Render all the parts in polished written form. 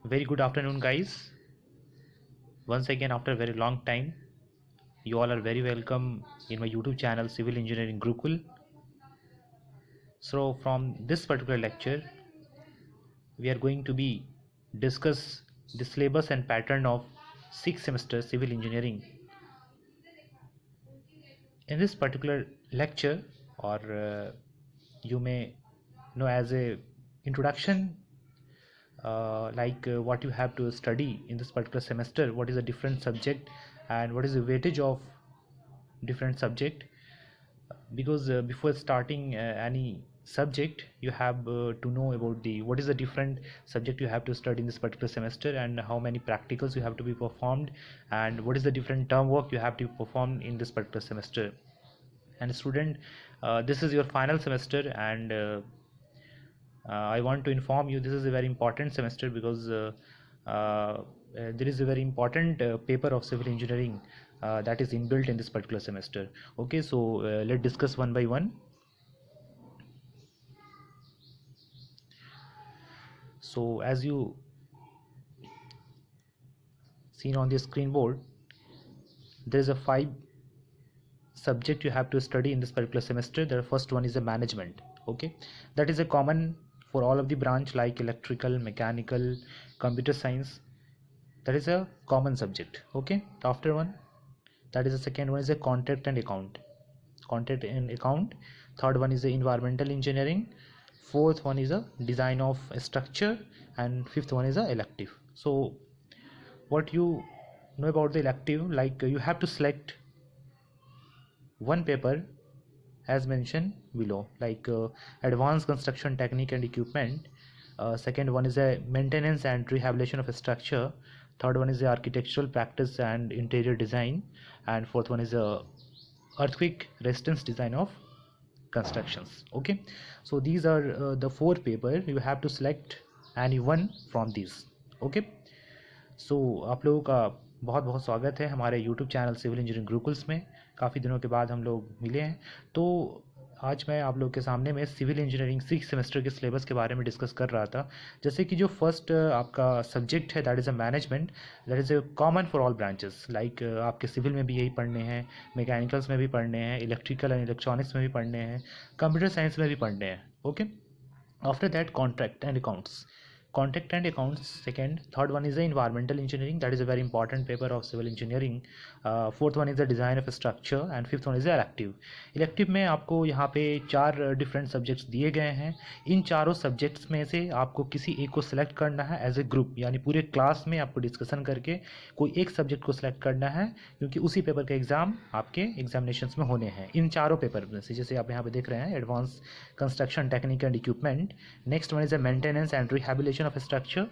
Very good afternoon, guys. Once again, after a very long time, you all are very welcome in my YouTube channel, Civil Engineering Gurukul. So, from this particular lecture, we are going to be discuss the syllabus and pattern of 6th semester civil engineering. In this particular lecture, or you may know as a introduction, what you have to study in this particular semester, what is a different subject and what is the weightage of different subject, because before starting any subject you have to know about the what is the different subject you have to study in this particular semester and how many practicals you have to be performed and what is the different term work you have to perform in this particular semester. And student, this is your final semester, and I want to inform you this is a very important semester because there is a very important paper of civil engineering that is inbuilt in this particular semester. Okay, so let's discuss one by one. So as you seen on the screen board, there is a 5 subject you have to study in this particular semester. The first one is a management. Okay, that is a common for all of the branch like electrical, mechanical, computer science. That is a common subject. Okay, after one, that is the second one is a contract and account. Third one is the environmental engineering. Fourth one is a design of a structure, and fifth one is a elective. So what you know about the elective, like you have to select one paper as mentioned below, like advanced construction technique and equipment. Second one is a maintenance and rehabilitation of a structure. Third one is the architectural practice and interior design, and fourth one is a earthquake resistance design of constructions. Okay, so these are the 4 paper. You have to select any one from these. Okay, सो आप लोगों का बहुत बहुत स्वागत है हमारे YouTube channel civil engineering Gurukuls में। काफ़ी दिनों के बाद हम लोग मिले हैं, तो आज मैं आप लोगों के सामने में सिविल इंजीनियरिंग 6 सेमेस्टर के सिलेबस के बारे में डिस्कस कर रहा था। जैसे कि जो फर्स्ट आपका सब्जेक्ट है that is a management, that is a common for all branches, like आपके सिविल में भी यही पढ़ने हैं, मैकेनिकल्स में भी पढ़ने हैं, इलेक्ट्रिकल एंड इलेक्ट्रॉनिक्स में भी पढ़ने हैं, कंप्यूटर साइंस में भी पढ़ने हैं। Okay, after that contract and accounts second. Third one is the environmental engineering, that is a very important paper of civil engineering. Fourth one is the design of a structure, and fifth one is the elective में आपको यहाँ पे 4 different subjects दिए गए हैं। इन चारों subjects में से आपको किसी एक को सिलेक्ट करना है एज ए ग्रुप, यानी पूरे क्लास में आपको डिस्कशन करके कोई एक सब्जेक्ट को सिलेक्ट करना है, क्योंकि उसी पेपर के एग्ज़ाम आपके एग्जामिनेशंस में होने हैं इन चारों पेपर में से। जैसे आप यहाँ पे देख रहे हैं, advance construction technique and equipment, next one is the maintenance and rehabilitation of a structure,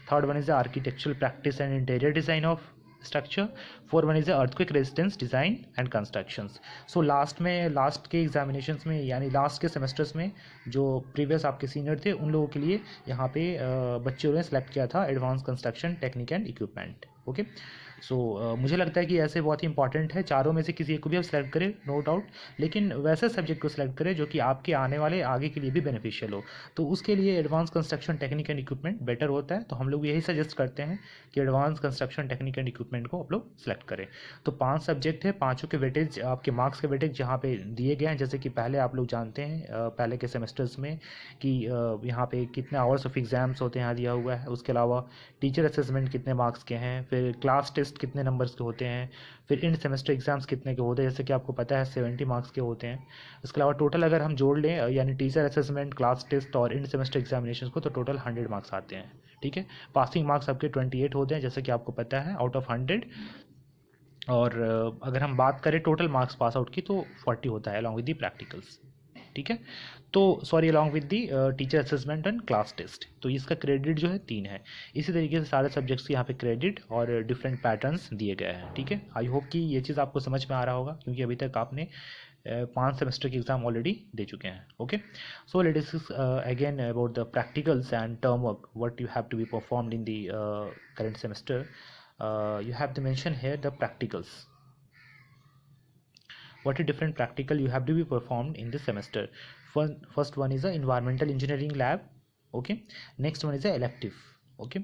third one is the architectural practice and interior design of structure, fourth one is the earthquake resistance design and constructions. So last के examinations में, यानी last के semesters में जो previous आपके senior थे उन लोगों के लिए यहाँ पे बच्चों ने सेलेक्ट किया था advance construction technique and equipment. Okay, so मुझे लगता है कि ऐसे बहुत ही इंपॉर्टेंट है, चारों में से किसी एक को भी आप सेलेक्ट करें नो डाउट, लेकिन वैसे सब्जेक्ट को सिलेक्ट करें जो कि आपके आने वाले आगे के लिए भी बेनिफिशियल हो। तो उसके लिए advance construction technique and equipment better होता है, तो हम लोग यही सजेस्ट करते हैं कि advance construction technique and equipment को आप लोग सेलेक्ट करें। तो 5 सब्जेक्ट है, पाँचों के वेटेज, आपके मार्क्स के वेटेज यहाँ पे दिए गए हैं। जैसे कि पहले आप लोग जानते हैं पहले के सेमेस्टर्स में कि यहाँ पे कितने आवर्स ऑफ एग्जाम्स होते हैं यहाँ दिया हुआ है। उसके अलावा टीचर असेसमेंट कितने मार्क्स के हैं, फिर क्लास टेस्ट कितने नंबर्स के होते हैं, फिर इंड सेमेस्टर एग्जाम्स कितने के होते हैं, जैसे कि आपको पता है 70 मार्क्स के होते हैं। इसके अलावा टोटल अगर हम जोड़ लें, यानी टीचर असेसमेंट, क्लास टेस्ट और इंड सेमेस्टर एग्जामिनेशन को, तो टोटल 100 मार्क्स आते हैं। ठीक है, पासिंग मार्क्स आपके 28 होते हैं जैसे कि आपको पता है आउट ऑफ 100, और अगर हम बात करें टोटल मार्क्स पास आउट की तो 40 होता है अलॉन्ग विद दी प्रैक्टिकल्स। ठीक है, तो sorry along with the teacher assessment and class test, तो इसका क्रेडिट जो है 3 है। इसी तरीके से सारे सब्जेक्ट्स के यहाँ पे क्रेडिट और डिफरेंट पैटर्न्स दिए गए हैं। ठीक है, आई होप कि ये चीज़ आपको समझ में आ रहा होगा, क्योंकि अभी तक आपने 5 सेमेस्टर के एग्जाम ऑलरेडी दे चुके हैं। Okay, so let discuss again about the practicals and term work what you have to be performed in the current semester. You have to mention here the practicals. What a different practical you have to be performed in this semester. First one is the environmental engineering lab. Okay, next one is the elective. Okay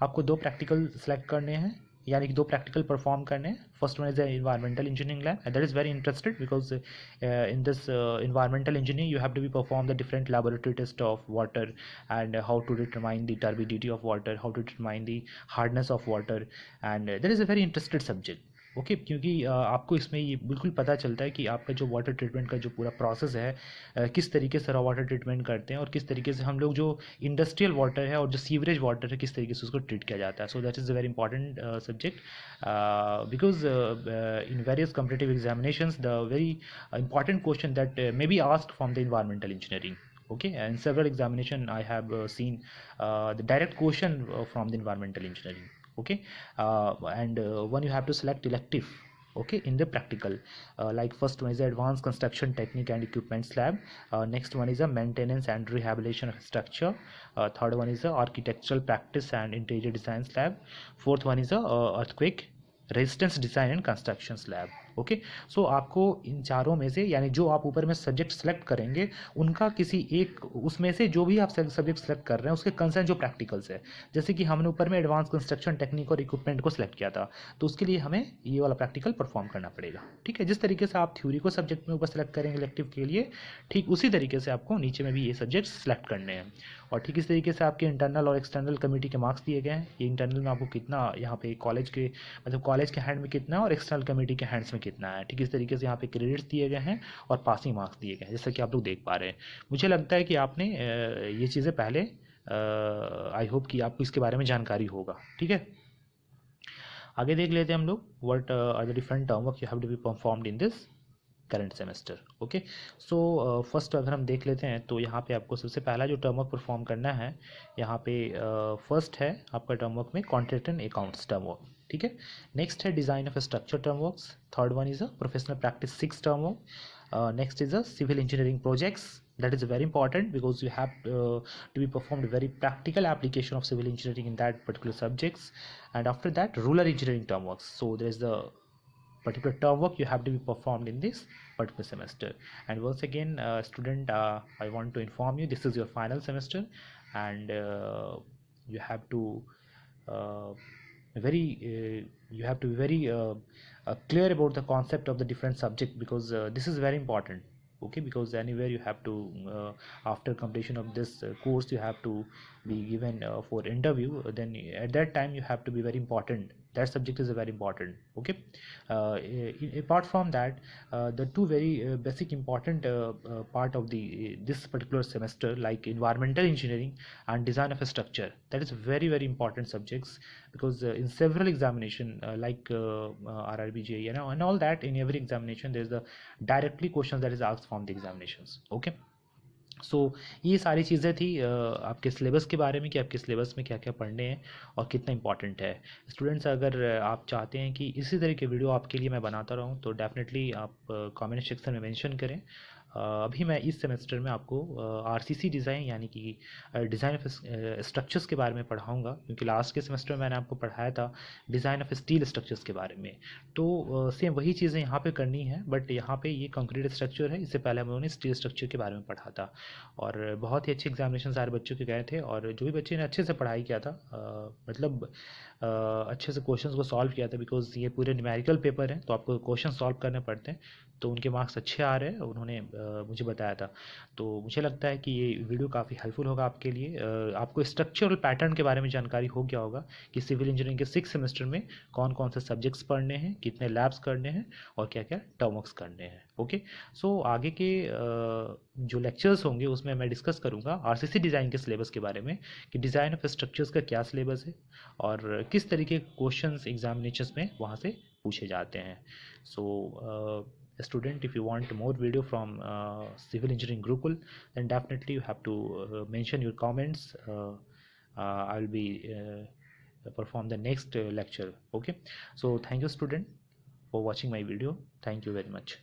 आपको 2 practical select करने हैं, यानी कि 2 practical perform करने हैं. First one is the environmental engineering lab, and that is very interested because in this environmental engineering you have to be perform the different laboratory test of water, and how to determine the turbidity of water, how to determine the hardness of water, and that is a very interested subject. Okay क्योंकि आपको इसमें ये बिल्कुल पता चलता है कि आपका जो वाटर ट्रीटमेंट का जो पूरा प्रोसेस है, किस तरीके से रॉ वाटर ट्रीटमेंट करते हैं और किस तरीके से हम लोग जो इंडस्ट्रियल वाटर है और जो सीवरेज वाटर है किस तरीके से उसको ट्रीट किया जाता है. So that is a very important subject because in various competitive examinations the very important question that may be asked from the environmental engineering. Okay, and several examination I have seen the direct question from the environmental engineering. Okay, and one you have to select elective. Okay, in the practical, like first one is the advanced construction technique and equipments lab, next one is a maintenance and rehabilitation of structure, third one is the architectural practice and interior designs lab, fourth one is the earthquake resistance design and construction lab. Okay so आपको इन चारों में से, यानी जो आप ऊपर में subject select करेंगे उनका किसी एक उसमें से जो भी आप सब्जेक्ट सेलेक्ट कर रहे हैं उसके कंसर्न जो प्रैक्टिकल्स है, जैसे कि हमने ऊपर में एडवांस कंस्ट्रक्शन टेक्निक और इक्विपमेंट को सिलेक्ट किया था, तो उसके लिए हमें ये वाला प्रैक्टिकल परफॉर्म करना पड़ेगा. ठीक है, जिस तरीके से आप थ्योरी को सब्जेक्ट में ऊपर सेलेक्ट करेंगे इलेक्टिव के लिए, ठीक उसी तरीके से आपको नीचे में भी ये सब्जेक्ट सेलेक्ट करने हैं. और ठीक इस तरीके से आपके इंटरनल और एक्सटर्नल कमेटी के मार्क्स दिए गए हैं. ये इंटरनल में आपको कितना यहाँ पे कॉलेज के मतलब कॉलेज के हैंड में कितना है और एक्सटर्नल कमेटी के हैंड्स में कितना है. ठीक इस तरीके से यहाँ पे क्रेडिट्स दिए गए हैं और पासिंग मार्क्स दिए गए हैं, जैसा कि आप लोग देख पा रहे हैं. मुझे लगता है कि आपने ये चीज़ें पहले आई होप कि आपको इसके बारे में जानकारी होगा. ठीक है, आगे देख लेते हैं हम लोग. What are the different term work you have to be performed in this current semester. Okay so first अगर हम देख लेते हैं तो यहाँ पे आपको सबसे पहला जो टर्म वर्क परफॉर्म करना है, यहाँ पे फर्स्ट है आपका टर्म वर्क में contract and accounts term work. ठीक है, नेक्स्ट है design of structure term works, third one is a professional practice 6 term work, next is a civil engineering projects. That is very important because you have to be performed very practical application of civil engineering in that particular subjects. And after that rural engineering term works, so there is the particular term work you have to be performed in this particular semester. And once again student, I want to inform you this is your final semester, and you have to uh, you have to be very clear about the concept of the different subject, because this is very important. Okay, because anywhere you have to after completion of this course you have to be given for interview, then at that time you have to be very important, that subject is very important. Okay, apart from that the two very basic important part of the this particular semester, like environmental engineering and design of a structure, that is very very important subjects, because in several examination like RRBJ, you know, and all that, in every examination there is the directly questions that is asked from the examinations. Okay, सो ये सारी चीज़ें थी आपके syllabus के बारे में कि आपके सिलेबस में क्या क्या पढ़ने हैं और कितना इंपॉर्टेंट है. स्टूडेंट्स, अगर आप चाहते हैं कि इसी तरह के वीडियो आपके लिए मैं बनाता रहूं तो डेफिनेटली आप कमेंट सेक्शन में मेंशन करें. अभी मैं इस सेमेस्टर में आपको आरसीसी डिज़ाइन यानी कि डिज़ाइन ऑफ स्ट्रक्चर्स के बारे में पढ़ाऊंगा, क्योंकि लास्ट के सेमेस्टर में मैंने आपको पढ़ाया था डिज़ाइन ऑफ स्टील स्ट्रक्चर्स के बारे में. तो सेम वही चीज़ें यहाँ पे करनी है, बट यहाँ पे ये कंक्रीट स्ट्रक्चर है, इससे पहले हम लोगों ने स्टील स्ट्रक्चर के बारे में पढ़ा था. और बहुत ही अच्छे एग्जामिनेशन सारे बच्चों के गए थे, और जो भी बच्चे ने अच्छे से पढ़ाई किया था मतलब अच्छे से क्वेश्चंस को सॉल्व किया था, बिकॉज ये पूरे न्यूमेरिकल पेपर हैं तो आपको क्वेश्चन सॉल्व करने पड़ते हैं, तो उनके मार्क्स अच्छे आ रहे हैं, उन्होंने मुझे बताया था. तो मुझे लगता है कि ये वीडियो काफ़ी हेल्पफुल होगा आपके लिए. आपको स्ट्रक्चरल पैटर्न के बारे में जानकारी हो गया होगा कि सिविल इंजीनियरिंग के 6 सेमेस्टर में कौन कौन से सब्जेक्ट्स पढ़ने हैं, कितने लैब्स करने हैं और क्या क्या टर्म वर्क्स करने हैं. ओके, सो आगे के जो लेक्चर्स होंगे उसमें मैं डिस्कस करूँगा आरसीसी डिज़ाइन के सिलेबस के बारे में, कि डिज़ाइन ऑफ स्ट्रक्चर्स का क्या सिलेबस है और किस तरीके के क्वेश्चंस एग्जामिनेशंस में वहाँ से पूछे जाते हैं. सो student, if you want more video from civil engineering Gurukul, then definitely you have to mention your comments. I'll be perform the next lecture. Okay, so thank you student for watching my video. Thank you very much.